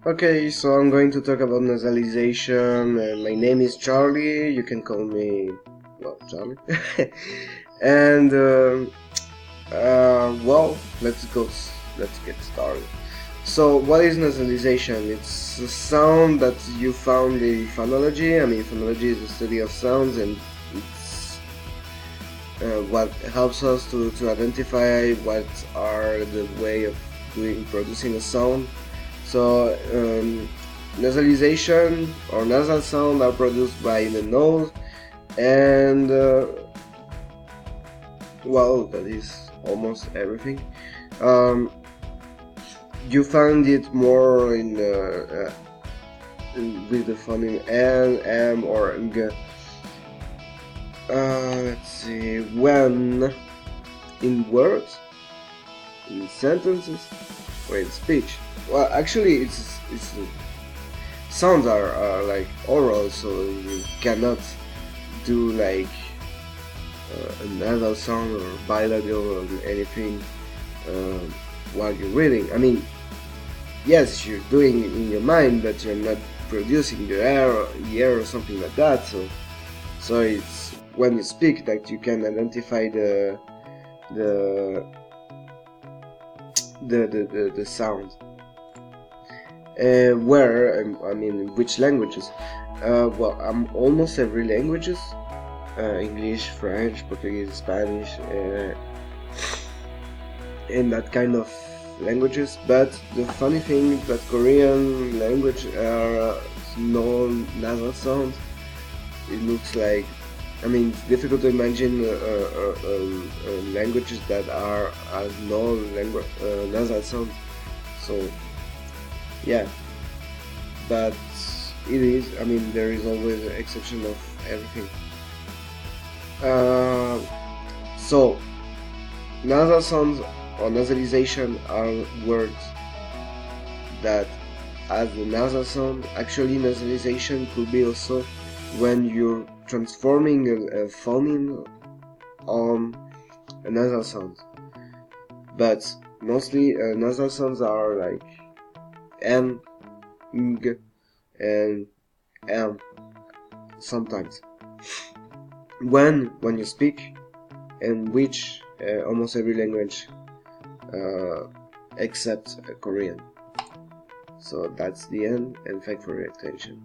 Okay, so I'm going to talk about nasalization. My name is Charlie. You can call me, well, Charlie. And well, let's get started. So, what is nasalization? It's a sound that you found in phonology. I mean, phonology is the study of sounds, and it's what helps us to identify what are the way of producing a sound. So nasalization or nasal sound are produced by the nose, and well, that is almost everything. You find it more with the phoneme N, M, or G. Let's see, when in words, in sentences, or in speech. Well, actually, it's sounds are like oral, so you cannot do like a nasal sound or bilabial or anything while you're reading. I mean, yes, you're doing it in your mind, but you're not producing the air or something like that. So it's when you speak that you can identify the sound. Where I mean, which languages? Well, almost every languages: English, French, Portuguese, Spanish, and that kind of languages. But the funny thing is that Korean language are no nasal sounds. It looks like, I mean, it's difficult to imagine languages that are as no nasal sounds. So yeah, but it is, I mean, there is always an exception of everything. So nasal sounds or nasalization are words that as the nasal sound. Actually, nasalization could be also when you're transforming a phoneme on a nasal sound, but mostly nasal sounds are like N, G, and M sometimes. When you speak, and which almost every language except Korean. So that's the end, and thanks for your attention.